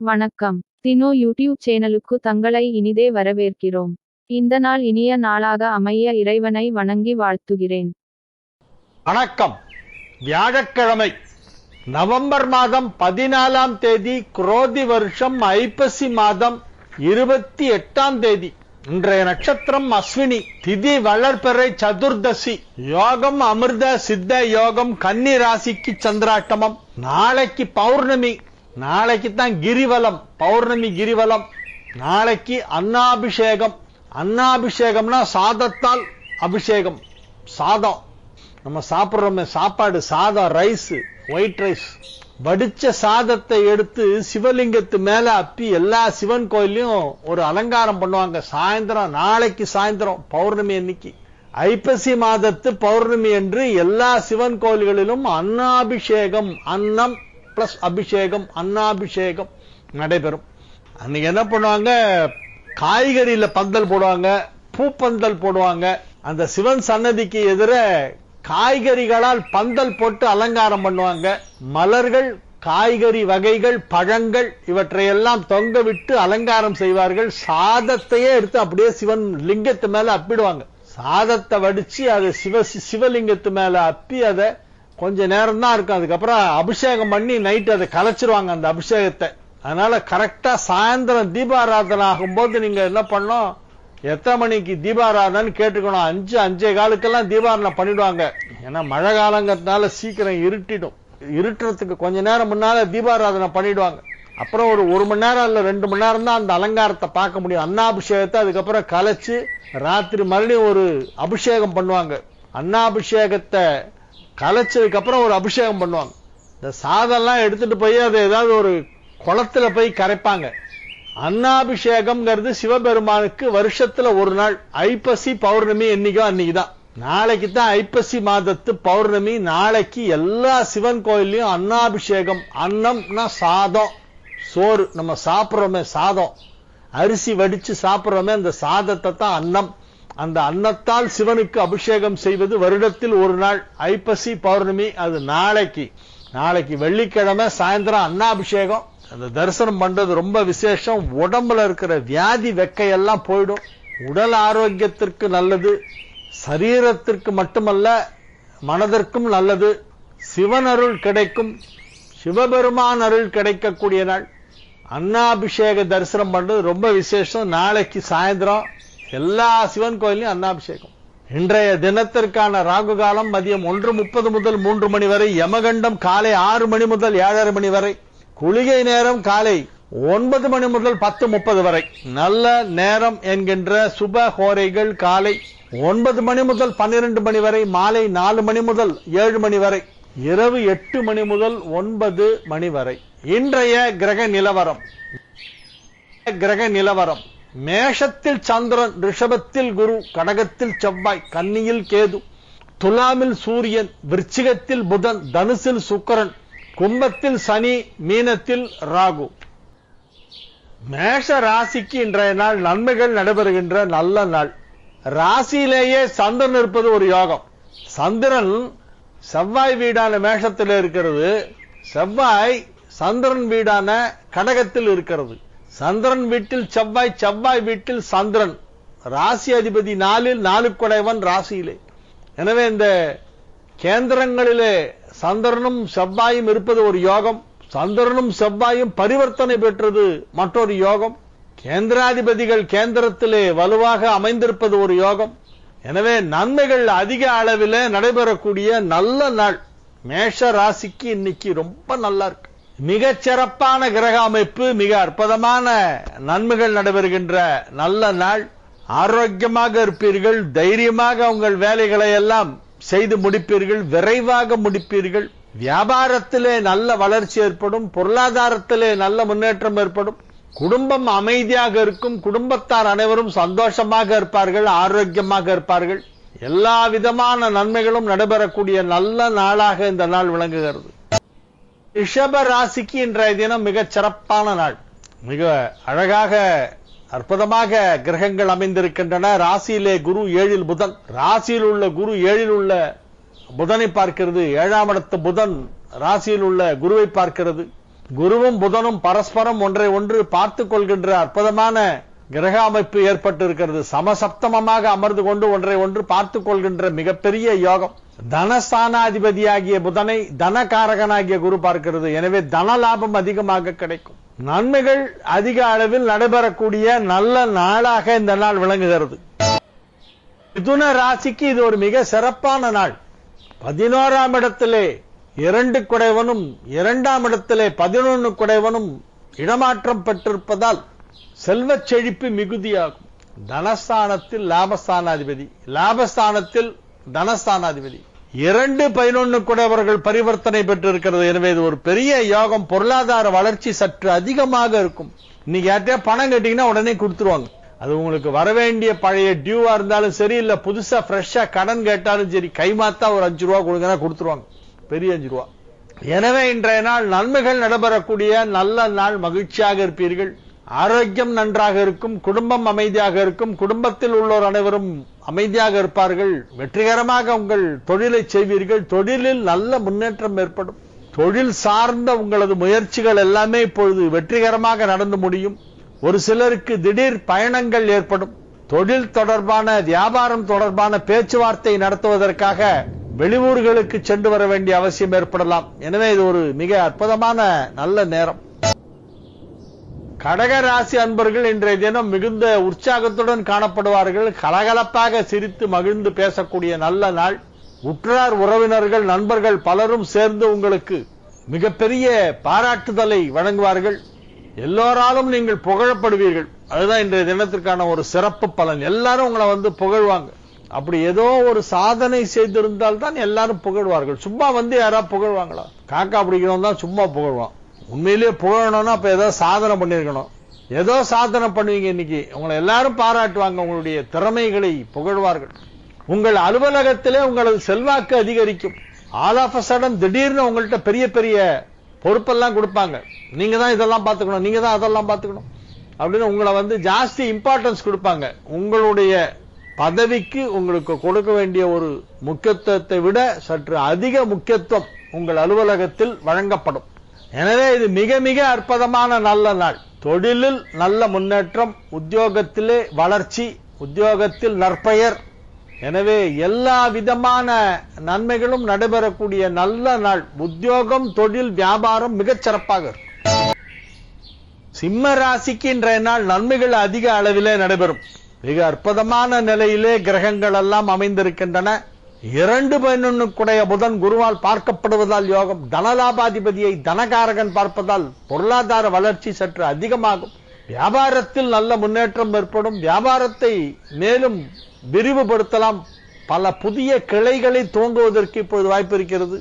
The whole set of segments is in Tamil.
வணக்கம். தினோ யூடியூப் சேனலுக்கு தங்களை இனிதே வரவேற்கிறோம். இந்த நாள் இனிய நாளாக அமைய இறைவனை வணங்கி வாழ்த்துகிறேன். வணக்கம். வியாழக்கிழமை நவம்பர் மாதம் 14ஆம் தேதி குரோதி வருஷம் ஐப்பசி மாதம் 28ஆம் தேதி. இன்றைய நட்சத்திரம் அஸ்வினி, திதி வளர்பிறை சதுர்தசி, யோகம் அமிர்த சித்த யோகம், கன்னி ராசிக்கு சந்திராட்டமம். நாளைக்கு பௌர்ணமி, நாளைக்கு தான் கிரிவலம், பௌர்ணமி கிரிவலம். நாளைக்கு அன்னாபிஷேகம். அன்னாபிஷேகம்னா சாதத்தால் அபிஷேகம். சாதம் நம்ம சாப்பிடுறோமே, சாப்பாடு, சாதம், ரைஸ், ஒயிட் ரைஸ். வடிச்ச சாதத்தை எடுத்து சிவலிங்கத்து மேல அப்பி எல்லா சிவன் கோயிலையும் ஒரு அலங்காரம் பண்ணுவாங்க. சாயந்தரம், நாளைக்கு சாயந்தரம் பௌர்ணமி அன்னைக்கு, ஐப்பசி மாதத்து பௌர்ணமி என்று எல்லா சிவன் கோயில்களிலும் அன்னாபிஷேகம், அன்னம் பிளஸ் அபிஷேகம், அன்னாபிஷேகம் நடைபெறும். அன்னைக்கு என்ன பண்ணுவாங்க, காய்கறியில பந்தல் போடுவாங்க, பூப்பந்தல் போடுவாங்க. அந்த சிவன் சன்னதிக்கு எதிர காய்கறிகளால் பந்தல் போட்டு அலங்காரம் பண்ணுவாங்க. மலர்கள், காய்கறி வகைகள், பழங்கள் இவற்றையெல்லாம் தொங்க விட்டு அலங்காரம் செய்வார்கள். சாதத்தையே எடுத்து அப்படியே சிவன் லிங்கத்து மேல அப்பிடுவாங்க. சாதத்தை வடிச்சு அதை சிவலிங்கத்து மேல அப்பி அதை கொஞ்ச நேரம் தான் இருக்கும். அதுக்கப்புறம் அபிஷேகம் பண்ணி நைட் அதை கலைச்சிருவாங்க அந்த அபிஷேகத்தை. அதனால கரெக்டா சாயந்தரம் தீபாராதனை ஆகும்போது நீங்க என்ன பண்ணணும், எத்தனை மணிக்கு தீபாராதனை கேட்டுக்கணும். 5-5:15 தீபாராதனை பண்ணிடுவாங்க. ஏன்னா மழை காலங்கிறதுனால சீக்கிரம் இருட்டிடும். இருட்டுறதுக்கு கொஞ்ச நேரம் முன்னால தீபாராதனை பண்ணிடுவாங்க. அப்புறம் ஒரு 1 மணி நேரம் இல்ல 2 மணி நேரம் தான் அந்த அலங்காரத்தை பார்க்க முடியும். அன்னாபிஷேகத்தை அதுக்கப்புறம் கலைச்சு ராத்திரி மறுபடியும் ஒரு அபிஷேகம் பண்ணுவாங்க. அன்னாபிஷேகத்தை கலைச்சதுக்கு அப்புறம் ஒரு அபிஷேகம் பண்ணுவாங்க. இந்த சாதம்லாம் எடுத்துட்டு போய் அதை ஏதாவது ஒரு குளத்துல போய் கரைப்பாங்க. அன்னாபிஷேகம்ங்கிறது சிவபெருமானுக்கு வருஷத்துல ஒரு நாள். ஐப்பசி பௌர்ணமி என்னைக்கோ அன்னைக்குதான். நாளைக்கு தான் ஐப்பசி மாதத்து பௌர்ணமி. நாளைக்கு எல்லா சிவன் கோயிலையும் அன்னாபிஷேகம். அன்னம்னா சாதம், சோறு. நம்ம சாப்பிடுறோமே சாதம், அரிசி வடிச்சு சாப்பிடுறோமே அந்த சாதத்தை தான் அன்னம். அந்த அன்னத்தால் சிவனுக்கு அபிஷேகம் செய்வது வருடத்தில் ஒரு நாள், ஐப்பசி பௌர்ணமி. அது நாளைக்கு. நாளைக்கு வெள்ளிக்கிழமை சாயந்தரம் அன்னாபிஷேகம். அந்த தரிசனம் பண்றது ரொம்ப விசேஷம். உடம்புல இருக்கிற வியாதி வெக்கையெல்லாம் போயிடும். உடல் ஆரோக்கியத்திற்கு நல்லது, சரீரத்திற்கு மட்டுமல்ல மனதிற்கும் நல்லது. சிவன் அருள் கிடைக்கும், சிவபெருமான் அருள் கிடைக்கக்கூடிய நாள். அன்னாபிஷேக தரிசனம் பண்றது ரொம்ப விசேஷம். நாளைக்கு சாயந்தரம் எல்லா சிவன் கோயிலையும் அன்னாபிஷேகம். இன்றைய தினத்திற்கான ராகு காலம் மதியம் 1:30 முதல் 3 மணி வரை. யமகண்டம் காலை 6 மணி முதல் 7:30 மணி வரை. குளிகை நேரம் காலை 9 மணி முதல் 10:30 வரை. நல்ல நேரம் என்கின்ற சுப ஹோரைகள் காலை 9 மணி முதல் 12 மணி வரை, மாலை 4 மணி முதல் 7 மணி வரை, இரவு 8 மணி முதல் 9 மணி வரை. இன்றைய கிரக நிலவரம். மேஷத்தில் சந்திரன், ரிஷபத்தில் குரு, கடகத்தில் செவ்வாய், கன்னியில் கேது, துலாமில் சூரியன், விருச்சிகத்தில் புதன், தனுசில் சுக்கிரன், கும்பத்தில் சனி, மீனத்தில் ராகு. மேஷ ராசிக்கு இன்றைய நாள் நன்மைகள் நடைபெறுகின்ற நல்ல நாள். ராசியிலேயே சந்திரன் இருப்பது ஒரு யோகம். சந்திரன் செவ்வாய் வீடான மேஷத்தில் இருக்கிறது, செவ்வாய் சந்திரன் வீடான கடகத்தில் இருக்கிறது. சந்திரன் வீட்டில் செவ்வாய், செவ்வாய் வீட்டில் சந்திரன். ராசி அதிபதி 4ல் 4 குடைவன் ராசியிலே. எனவே இந்த கேந்திரங்களிலே சந்திரனும் செவ்வாயும் இருப்பது ஒரு யோகம். சந்திரனும் செவ்வாயும் பரிவர்த்தனை பெற்றது மற்றொரு யோகம். கேந்திராதிபதிகள் கேந்திரத்திலே வலுவாக அமைந்திருப்பது ஒரு யோகம். எனவே நன்மைகள் அதிக அளவில் நடைபெறக்கூடிய நல்ல நாள். மேஷ ராசிக்கு இன்னைக்கு ரொம்ப நல்லா இருக்கு. மிகச் சிறப்பான கிரக அமைப்பு, மிக அற்புதமான நன்மைகள் நடைபெறுகின்ற நல்ல நாள். ஆரோக்கியமாக இருப்பீர்கள், தைரியமாக உங்கள் வேலைகளை எல்லாம் செய்து முடிப்பீர்கள், விரைவாக முடிப்பீர்கள். வியாபாரத்திலே நல்ல வளர்ச்சி ஏற்படும், பொருளாதாரத்திலே நல்ல முன்னேற்றம் ஏற்படும். குடும்பம் அமைதியாக இருக்கும், குடும்பத்தார் அனைவரும் சந்தோஷமாக இருப்பார்கள், ஆரோக்கியமாக இருப்பார்கள். எல்லா விதமான நன்மைகளும் நடைபெறக்கூடிய நல்ல நாளாக இந்த நாள் விளங்குகிறது. ரிஷப ராசிக்கு இன்றைய தினம் மிகச் சிறப்பான நாள். மிக அழகாக அற்புதமாக கிரகங்கள் அமைந்திருக்கின்றன. ராசியிலே குரு, 7ல் புதன். ராசியில் உள்ள குரு 7ல் உள்ள புதனை பார்க்கிறது. 7ஆம் இடத்து புதன் ராசியில் உள்ள குருவை பார்க்கிறது. குருவும் புதனும் பரஸ்பரம் ஒன்றை ஒன்று பார்த்துக் கொள்கின்ற அற்புதமான கிரக அமைப்பு ஏற்பட்டு இருக்கிறது. சமசப்தமமாக அமர்ந்து கொண்டு ஒன்றை ஒன்று பார்த்துக் கொள்கின்ற மிகப்பெரிய யோகம். தனஸ்தானாதிபதியாகிய புதனை தனகாரகனாகிய குரு பார்க்கிறது. எனவே தன லாபம் அதிகமாக கிடைக்கும். நன்மைகள் அதிக அளவில் நடைபெறக்கூடிய நல்ல நாளாக இந்த நாள் விளங்குகிறது. மிதுன ராசிக்கு இது ஒரு மிக சிறப்பான நாள். 11ஆம் இடத்திலே 2 குடைவனும் 2ஆம் இடத்திலே 11 குடைவனும் இடமாற்றம் பெற்றிருப்பதால் செல்வச் செழிப்பு மிகுதியாகும். தனஸ்தானத்தில் லாபஸ்தானாதிபதி, லாபஸ்தானத்தில் தனஸ்தானாதிபதி 2-11 குடைவர்கள் பரிவர்த்தனை பெற்றிருக்கிறது. எனவே இது ஒரு பெரிய யோகம். பொருளாதார வளர்ச்சி சற்று அதிகமாக இருக்கும். இன்னைக்கு யார்கிட்டயா பணம் கேட்டீங்கன்னா உடனே கொடுத்துருவாங்க. அது உங்களுக்கு வரவேண்டிய பழைய டியூவா இருந்தாலும் சரி, இல்ல புதுசா ஃப்ரெஷ்ஷா கடன் கேட்டாலும் சரி, கைமாத்தா ஒரு 5 ரூபா கொடுங்கன்னா கொடுத்துருவாங்க, பெரிய 5 ரூபா. எனவே இன்றைய நாள் நன்மைகள் நடைபெறக்கூடிய நல்ல நாள். மகிழ்ச்சியாக இருப்பீர்கள். ஆரோக்கியம் நன்றாக இருக்கும். குடும்பம் அமைதியாக இருக்கும். குடும்பத்தில் உள்ளோர் அனைவரும் அமைதியாக இருப்பார்கள். வெற்றிகரமாக உங்கள் தொழிலை செய்வீர்கள். தொழிலில் நல்ல முன்னேற்றம் ஏற்படும். தொழில் சார்ந்த உங்களது முயற்சிகள் எல்லாமே இப்பொழுது வெற்றிகரமாக நடந்து முடியும். ஒரு சிலருக்கு திடீர் பயணங்கள் ஏற்படும். தொழில் தொடர்பான, வியாபாரம் தொடர்பான பேச்சுவார்த்தை நடத்துவதற்காக வெளியூர்களுக்கு சென்று வர வேண்டிய அவசியம் ஏற்படலாம். எனவே இது ஒரு மிக அற்புதமான நல்ல நேரம். கடக ராசி அன்பர்கள் இன்றைய தினம் மிகுந்த உற்சாகத்துடன் காணப்படுவார்கள். கலகலப்பாக சிரித்து மகிழ்ந்து பேசக்கூடிய நல்ல நாள். உற்றார் உறவினர்கள் நண்பர்கள் பலரும் சேர்ந்து உங்களுக்கு மிகப்பெரிய பாராட்டுதலை வழங்குவார்கள். எல்லோராலும் நீங்கள் புகழப்படுவீர்கள். அதுதான் இன்றைய தினத்திற்கான ஒரு சிறப்பு பலன். எல்லாரும் உங்களை வந்து புகழ்வாங்க. அப்படி ஏதோ ஒரு சாதனை செய்திருந்தால் தான் எல்லாரும் புகழ்வார்கள். சும்மா வந்து யாராவது புகழ்வாங்களா? காக்கா பிடிக்கிறவன் தான் சும்மா புகழ்வான். உண்மையிலேயே புகழணும்னா அப்ப ஏதோ சாதனை பண்ணிருக்கணும். ஏதோ சாதனை பண்ணுவீங்க. இன்னைக்கு உங்களை எல்லாரும் பாராட்டுவாங்க. உங்களுடைய திறமைகளை புகழ்வார்கள். உங்கள் அலுவலகத்திலே உங்களது செல்வாக்கு அதிகரிக்கும். ஆல் ஆஃப் அ சடன் திடீர்னு உங்கள்கிட்ட பெரிய பெரிய பொறுப்பெல்லாம் கொடுப்பாங்க. நீங்க தான் இதெல்லாம் பார்த்துக்கணும், நீங்க தான் அதெல்லாம் பார்த்துக்கணும் அப்படின்னு உங்களை வந்து ஜாஸ்தி இம்பார்ட்டன்ஸ் கொடுப்பாங்க. உங்களுடைய பதவிக்கு உங்களுக்கு கொடுக்க வேண்டிய ஒரு முக்கியத்துவத்தை விட சற்று அதிக முக்கியத்துவம் உங்கள் அலுவலகத்தில் வழங்கப்படும். எனவே இது மிக மிக அற்புதமான நல்ல நாள். தொழிலில் நல்ல முன்னேற்றம், உத்தியோகத்திலே வளர்ச்சி, உத்தியோகத்தில் நற்பெயர். எனவே எல்லா விதமான நன்மைகளும் நடைபெறக்கூடிய நல்ல நாள். உத்தியோகம், தொழில், வியாபாரம் மிகச் சிறப்பாக இருக்கும். சிம்ம ராசிக்கு இன்றைய நாள் நன்மைகள் அதிக அளவிலே நடைபெறும். மிக அற்புதமான நிலையிலே கிரகங்கள் எல்லாம் அமைந்திருக்கின்றன. 2-11 குடைய புதன் குருவால் பார்க்கப்படுவதால் யோகம். தனலாபாதிபதியை தனகாரகன் பார்ப்பதால் பொருளாதார வளர்ச்சி சற்று அதிகமாகும். வியாபாரத்தில் நல்ல முன்னேற்றம் ஏற்படும். வியாபாரத்தை மேலும் விரிவுபடுத்தலாம். பல புதிய கிளைகளை துவங்குவதற்கு இப்பொழுது வாய்ப்பு இருக்கிறது.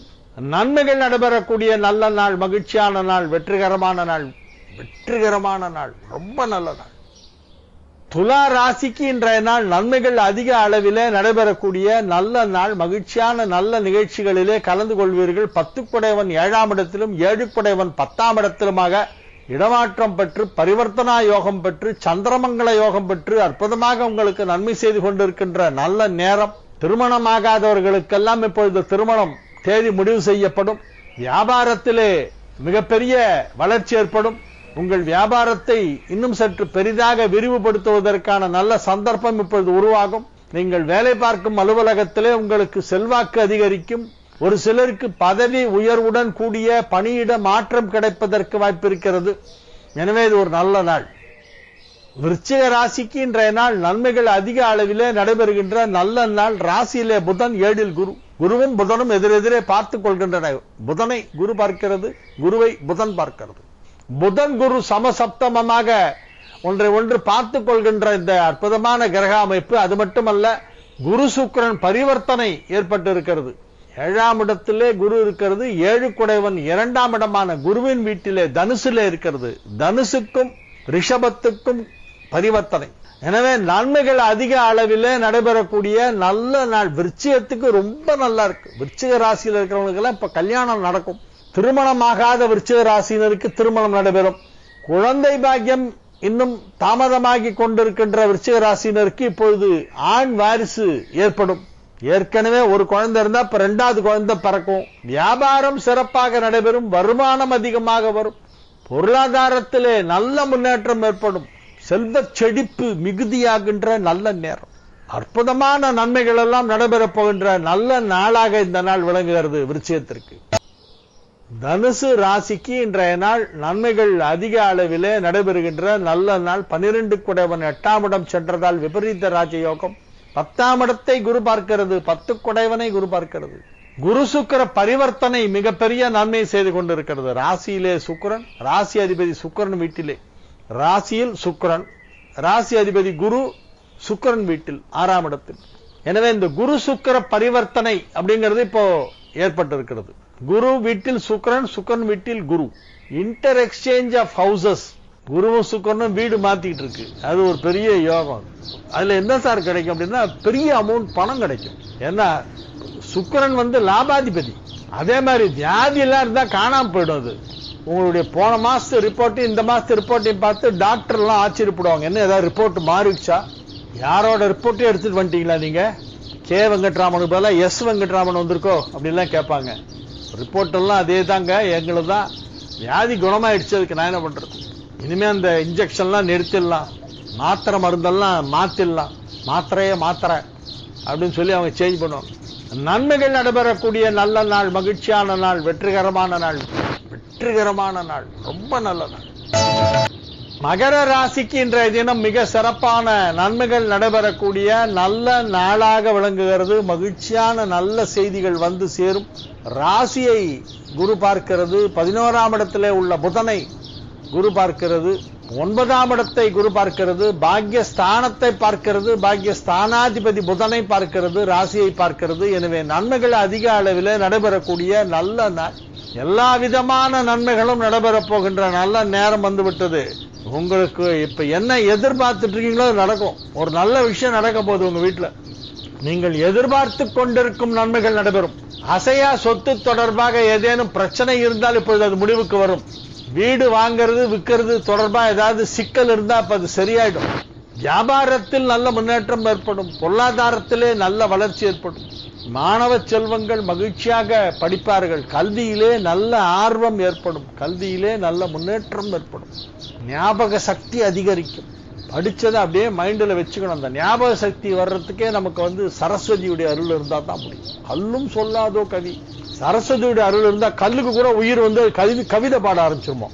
நன்மைகள் நடைபெறக்கூடிய நல்ல நாள், மகிழ்ச்சியான நாள், வெற்றிகரமான நாள். வெற்றிகரமான நாள், ரொம்ப நல்ல நாள். துலா ராசிக்கு இன்றைய நாள் நன்மைகள் அதிக அளவிலே நடைபெறக்கூடிய நல்ல நாள். மகிழ்ச்சியான நல்ல நிகழ்ச்சிகளிலே கலந்து கொள்வீர்கள். 10 குடைவன் 7ஆம் இடத்திலும் 7 குடைவன் 10ஆம் இடத்திலுமாக இடமாற்றம் பெற்று பரிவர்த்தனா யோகம் பெற்று சந்திரமங்கல யோகம் பெற்று அற்புதமாக உங்களுக்கு நன்மை செய்து கொண்டிருக்கின்ற நல்ல நேரம். திருமணமாகாதவர்களுக்கெல்லாம் இப்பொழுது திருமணம் தேதி முடிவு செய்யப்படும். வியாபாரத்திலே மிகப்பெரிய வளர்ச்சி ஏற்படும். உங்கள் வியாபாரத்தை இன்னும் சற்று பெரிதாக விரிவுபடுத்துவதற்கான நல்ல சந்தர்ப்பம் இப்பொழுது உருவாகும். நீங்கள் வேலை பார்க்கும் அலுவலகத்திலே உங்களுக்கு செல்வாக்கு அதிகரிக்கும். ஒரு சிலருக்கு பதவி உயர்வுடன் கூடிய பணியிட மாற்றம் கிடைப்பதற்கு வாய்ப்பு இருக்கிறது. எனவே இது ஒரு நல்ல நாள். விருச்சிக ராசிக்கு இன்றைய நாள் நன்மைகள் அதிக அளவிலே நடைபெறுகின்ற நல்ல நாள். ராசியிலே புதன், 7இல் குரு. குருவும் புதனும் எதிரெதிரே பார்த்துக் கொள்கின்றன. புதனை குரு பார்க்கிறது, குருவை புதன் பார்க்கிறது. புதன் குரு சமசப்தமமாக ஒன்றை ஒன்று பார்த்துக் கொள்கின்ற இந்த அற்புதமான கிரக அமைப்பு. அது மட்டுமல்ல, குரு சுக்கிரன் பரிவர்த்தனை ஏற்பட்டு இருக்கிறது. 7ஆம் இடத்திலே குரு இருக்கிறது. 7 குடைவன் 2ஆம் இடமான குருவின் வீட்டிலே தனுசிலே இருக்கிறது. தனுசுக்கும் ரிஷபத்துக்கும் பரிவர்த்தனை. எனவே நன்மைகள் அதிக அளவிலே நடைபெறக்கூடிய நல்ல நாள். விருச்சிகத்துக்கு ரொம்ப நல்லா இருக்கு. விருச்சிக ராசியில் இருக்கிறவங்களுக்கு எல்லாம் இப்ப கல்யாணம் நடக்கும். திருமணமாகாத விருச்சிக ராசியினருக்கு திருமணம் நடைபெறும். குழந்தை பாக்கியம் இன்னும் தாமதமாகி கொண்டிருக்கின்ற விருச்சிக ராசியினருக்கு இப்பொழுது ஆண் வாரிசு ஏற்படும். ஏற்கனவே ஒரு குழந்தை இருந்தா இப்ப 2வது குழந்தை பிறக்கும். வியாபாரம் சிறப்பாக நடைபெறும். வருமானம் அதிகமாக வரும். பொருளாதாரத்திலே நல்ல முன்னேற்றம் ஏற்படும். செல்வ செழிப்பு மிகுதியாகின்ற நல்ல நேரம். அற்புதமான நன்மைகள் எல்லாம் நடைபெறப் போகின்ற நல்ல நாளாக இந்த நாள் விளங்குகிறது விருச்சிகத்திற்கு. தனுசு ராசிக்கு இன்றைய நாள் நன்மைகள் அதிக அளவிலே நடைபெறுகின்ற நல்ல நாள். 12 குடைவன் 8ஆம் இடம் சென்றதால் விபரீத ராஜயோகம். 10ஆம் இடத்தை குரு பார்க்கிறது. 10 குடைவனை குரு பார்க்கிறது. குரு சுக்கிர பரிவர்த்தனை மிகப்பெரிய நன்மை செய்து கொண்டிருக்கிறது. ராசியிலே சுக்கிரன், ராசி அதிபதி சுக்கிரன் வீட்டிலே, ராசியில் சுக்கிரன், ராசி அதிபதி குரு, சுக்கிரன் வீட்டில் 6ஆம் இடத்தில். எனவே இந்த குரு சுக்கிர பரிவர்த்தனை அப்படிங்கிறது இப்போ ஏற்பட்டிருக்கிறது. குரு வீட்டில் சுக்கிரன், சுக்கிரன் வீட்டில் குரு. Inter exchange of houses. குருவும் சுக்கிரனும் வீடு மாத்திட்டு இருக்கு. அது ஒரு பெரிய யோகம். அதுல என்ன சார் கிடைக்கும் அப்படின்னா பெரிய அமௌண்ட் பணம் கிடைக்கும். ஏன்னா சுக்கிரன் லாபாதிபதி. அதே மாதிரி வியாதி எல்லாம் இருந்தா காணாம போயிடும். அது உங்களுடைய போன மாசத்து ரிப்போர்ட் இந்த மாசத்து ரிப்போர்ட்டையும் பார்த்து டாக்டர் எல்லாம் ஆச்சரியப்படுவாங்க. என்ன ஏதாவது ரிப்போர்ட் மாறிடுச்சா, யாரோட ரிப்போர்ட்டையும் எடுத்துட்டு வந்துட்டீங்களா நீங்க, கே வெங்கட்ராமனுக்கு பதிலா எஸ் வெங்கட்ராமன் வந்திருக்கோ அப்படின்லாம் கேட்பாங்க. ரிப்போர்ட் எல்லாம் அதே தாங்க, எங்களுக்கு தான் வியாதி குணமாயிடுச்சு, அதுக்கு நான் என்ன பண்றது, இனிமே அந்த இன்ஜெக்ஷன்லாம் நிறுத்திடலாம், மாத்திரை மருந்தெல்லாம் மாத்திடலாம், மாத்திரையே மாத்திரை அப்படின்னு சொல்லி அவங்க சேஞ்ச் பண்ணுவாங்க. நன்மைகள் நடைபெறக்கூடிய நல்ல நாள், மகிழ்ச்சியான நாள், வெற்றிகரமான நாள், வெற்றிகரமான நாள், ரொம்ப நல்ல நாள். மகர ராசிக்கு இன்றைய தினம் மிக சிறப்பான நன்மைகள் நடைபெறக்கூடிய நல்ல நாளாக விளங்குகிறது. மகிழ்ச்சியான நல்ல செய்திகள் வந்து சேரும். ராசியை குரு பார்க்கிறது. 11ஆம் இடத்திலே உள்ள புதனை குரு பார்க்கிறது. 9ஆம் இடத்தை குரு பார்க்கிறது. பாக்யஸ்தானத்தை பார்க்கிறது. பாக்யஸ்தானாதிபதி புதனை பார்க்கிறது. ராசியை பார்க்கிறது. எனவே நன்மைகள் அதிக அளவில் நடைபெறக்கூடிய நல்ல நாள். எல்லா விதமான நன்மைகளும் நடைபெறப் போகின்ற நல்ல நேரம் வந்துவிட்டது. உங்களுக்கு இப்ப என்ன எதிர்பார்த்துட்டு இருக்கீங்களோ நடக்கும். ஒரு நல்ல விஷயம் நடக்க போகுது உங்க வீட்டுல. நீங்கள் எதிர்பார்த்து கொண்டிருக்கும் நன்மைகள் நடைபெறும். அசையா சொத்து தொடர்பாக ஏதேனும் பிரச்சனை இருந்தால் இப்பொழுது அது முடிவுக்கு வரும். வீடு வாங்கிறது விற்கிறது தொடர்பா ஏதாவது சிக்கல் இருந்தா அப்ப அது சரியாயிடும். வியாபாரத்தில் நல்ல முன்னேற்றம் ஏற்படும். பொருளாதாரத்திலே நல்ல வளர்ச்சி ஏற்படும். மாணவ செல்வங்கள் மகிழ்ச்சியாக படிப்பார்கள். கல்வியிலே நல்ல ஆர்வம் ஏற்படும். கல்வியிலே நல்ல முன்னேற்றம் ஏற்படும். ஞாபக சக்தி அதிகரிக்கும். படிச்சதை அப்படியே மைண்ட்ல வச்சுக்கணும். அந்த ஞாபக சக்தி வர்றதுக்கே நமக்கு சரஸ்வதியுடைய அருள் இருந்தா தான் முடியும். கல்லும் சொல்லாதோ கவி. சரஸ்வதியுடைய அருள் இருந்தா கல்லுக்கு கூட உயிர் கவிதை பாட ஆரம்பிச்சிருமோ.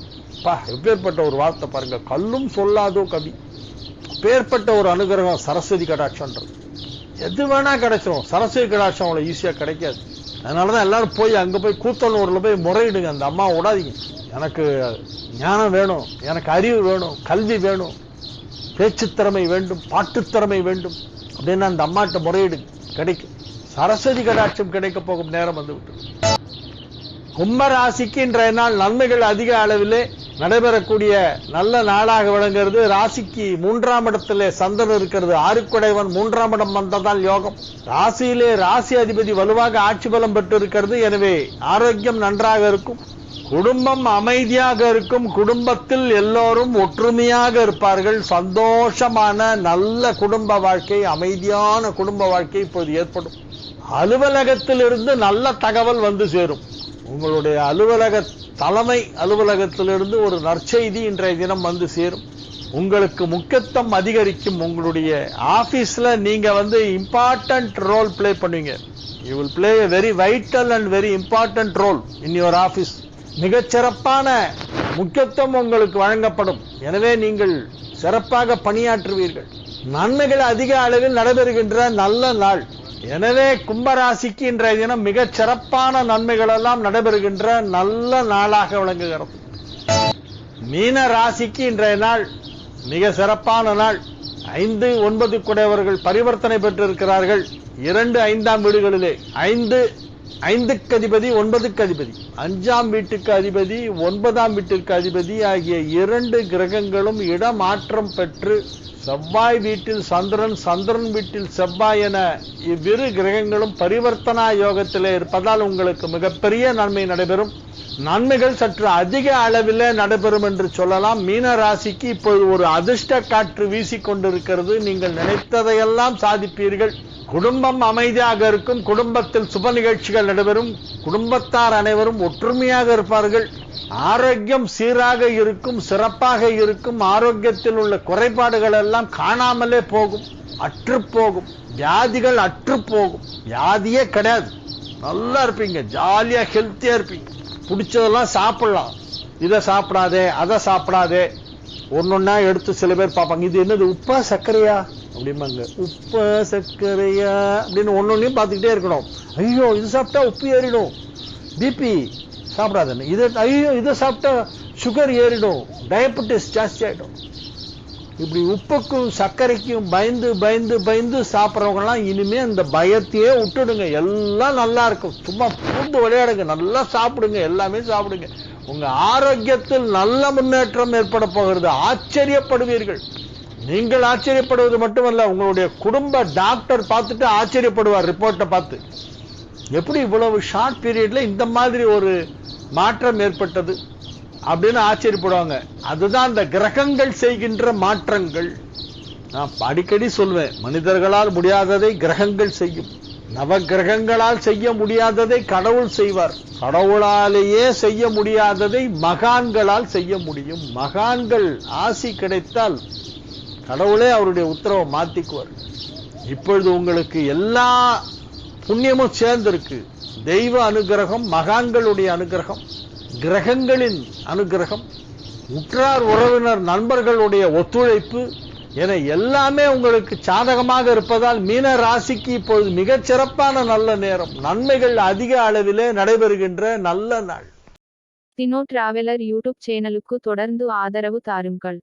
எப்பேற்பட்ட ஒரு வார்த்தை பாருங்க, கல்லும் சொல்லாதோ கவி. பேர்பட்ட ஒரு அனுகிரகம் சரஸ்வதி கடாட்சம்ன்றது. எது வேணா கிடைச்சிடும். சரஸ்வதி கடாட்சம் அவ்வளவு ஈஸியா கிடைக்காது. அதனாலதான் எல்லாரும் அங்க போய் கூத்தனூர்ல போய் முறையிடுங்க. அந்த அம்மா விடாதீங்க. எனக்கு ஞானம் வேணும், எனக்கு அறிவு வேணும், கல்வி வேணும், பேச்சு திறமை வேண்டும், பாட்டு திறமை வேண்டும் அப்படின்னு அந்த அம்மாட்ட முறையீடு கிடைக்கும். சரஸ்வதி கடாட்சம் கிடைக்க போகும் நேரம் வந்துவிட்டு. கும்பராசிக்கு இன்றைய நாள் நன்மைகள் அதிக அளவிலே நடைபெறக்கூடிய நல்ல நாளாக விளங்குகிறது. ராசிக்கு 3ஆம் இடத்திலே சந்திரன் இருக்கிறது. 6 குடைவன் 3ஆம் இடம் வந்ததால் யோகம். ராசியிலே ராசி அதிபதி வலுவாக ஆட்சி பலம் பெற்று இருக்கிறது. எனவே ஆரோக்கியம் நன்றாக இருக்கும். குடும்பம் அமைதியாக இருக்கும். குடும்பத்தில் எல்லோரும் ஒற்றுமையாக இருப்பார்கள். சந்தோஷமான நல்ல குடும்ப வாழ்க்கை, அமைதியான குடும்ப வாழ்க்கை இப்போது ஏற்படும். அலுவலகத்திலிருந்து நல்ல தகவல் வந்து சேரும். உங்களுடைய தலைமை அலுவலகத்திலிருந்து ஒரு நற்செய்தி இன்றைய தினம் வந்து சேரும். உங்களுக்கு முக்கியத்துவம் அதிகரிக்கும். உங்களுடைய ஆபீஸ்ல நீங்க இம்பார்ட்டன்ட் ரோல் பிளே பண்ணுவீங்க. You will play a very vital and very important role in your office. மிகச்சிறப்பான முக்கியத்துவம் உங்களுக்கு வழங்கப்படும். எனவே நீங்கள் சிறப்பாக பணியாற்றுவீர்கள். நன்மைகள் அதிக அளவில் நடைபெறுகின்ற நல்ல நாள். எனவே கும்பராசிக்கு இன்றைய தினம் மிகச் சிறப்பான நன்மைகள் எல்லாம் நடைபெறுகின்ற நல்ல நாளாக விளங்குகிறது. மீன ராசிக்கு இன்றைய நாள் மிக சிறப்பான நாள். 5, 9 குடையவர்கள் பரிவர்த்தனை பெற்றிருக்கிறார்கள். 2, 5ஆம் வீடுகளிலே 5க்கு அதிபதி 9க்கு அதிபதி, 5ஆம் வீட்டுக்கு அதிபதி 9ஆம் வீட்டிற்கு அதிபதி ஆகிய 2 கிரகங்களும் இடமாற்றம் பெற்று செவ்வாய் வீட்டில் சந்திரன், சந்திரன் வீட்டில் செவ்வாய் என இவ்விரு கிரகங்களும் பரிவர்த்தனா யோகத்திலே இருப்பதால் உங்களுக்கு மிகப்பெரிய நன்மை நடைபெறும். நன்மைகள் சற்று அதிக அளவிலே நடைபெறும் என்று சொல்லலாம். மீன ராசிக்கு இப்பொழுது ஒரு அதிர்ஷ்ட காற்று வீசிக்கொண்டிருக்கிறது. நீங்கள் நினைத்ததையெல்லாம் சாதிப்பீர்கள். குடும்பம் அமைதியாக இருக்கும், குடும்பத்தில் சுப நிகழ்ச்சிகள் நடைபெறும், குடும்பத்தார் அனைவரும் ஒற்றுமையாக இருப்பார்கள், ஆரோக்கியம் சீராக இருக்கும், சிறப்பாக இருக்கும், ஆரோக்கியத்தில் உள்ள குறைபாடுகள் எல்லாம் காணாமலே போகும், அற்று போகும், வியாதிகள் அற்று போகும், வியாதியே கிடையாது, நல்லா இருப்பீங்க, ஜாலியா ஹெல்த்தியா இருப்பீங்க, பிடிச்சதெல்லாம் சாப்பிடலாம், இதை சாப்பிடாதே அதை சாப்பிடாதே, ஒன்னொன்னா எடுத்து சில பேர் பார்ப்பாங்க, இது என்னது உப்பா சர்க்கரையா அப்படிம்பாங்க, உப்பா சர்க்கரையா அப்படின்னு ஒன்னொன்னையும் பார்த்துக்கிட்டே இருக்கணும். ஐயோ இது சாப்பிட்டா உப்பு ஏறிடும், பிபி சாப்பிடாதுன்னு, ஐயோ இதை சாப்பிட்டா சுகர் ஏறிடும், டயபெட்டிஸ் ஜாஸ்தி ஆயிடும். இப்படி உப்புக்கும் சர்க்கரைக்கும் பயந்து பயந்து பயந்து சாப்பிட்றவங்கலாம் இனிமே அந்த பயத்தையே விட்டுடுங்க, எல்லாம் நல்லா இருக்கும், சும்மா பூந்து விளையாடுங்க, நல்லா சாப்பிடுங்க, எல்லாமே சாப்பிடுங்க, உங்க ஆரோக்கியத்தில் நல்ல முன்னேற்றம் ஏற்பட போகிறது, ஆச்சரியப்படுவீர்கள். நீங்கள் ஆச்சரியப்படுவது மட்டுமல்ல, உங்களுடைய குடும்ப டாக்டர் பார்த்துட்டு ஆச்சரியப்படுவார், ரிப்போர்ட்டை பார்த்து எப்படி இவ்வளவு ஷார்ட் பீரியட்ல இந்த மாதிரி ஒரு மாற்றம் ஏற்பட்டது அப்படின்னு ஆச்சரியப்படுவாங்க. அதுதான் இந்த கிரகங்கள் செய்கின்ற மாற்றங்கள். நான் அடிக்கடி சொல்வேன், மனிதர்களால் முடியாததை கிரகங்கள் செய்யும், நவ கிரகங்களால் செய்ய முடியாததை கடவுள் செய்வார், கடவுளாலேயே செய்ய முடியாததை மகான்களால் செய்ய முடியும். மகான்கள் ஆசி கிடைத்தால் கடவுளே அவருடைய உத்தரவை மாத்திக்குவார். இப்பொழுது உங்களுக்கு எல்லா புண்ணியமும் சேர்ந்திருக்கு, தெய்வ அனுகிரகம், மகான்களுடைய அனுகிரகம், கிரகங்களின் அனுகிரகம், உற்றார் உறவினர் நண்பர்களுடைய ஒத்துழைப்பு என எல்லாமே உங்களுக்கு சாதகமாக இருப்பதால் மீன ராசிக்கு இப்பொழுது மிகச் சிறப்பான நல்ல நேரம், நன்மைகள் அதிக அளவிலே நடைபெறுகின்ற நல்ல நாள். தினோ டிராவலர் யூடியூப் சேனலுக்கு தொடர்ந்து ஆதரவு தாருங்கள்.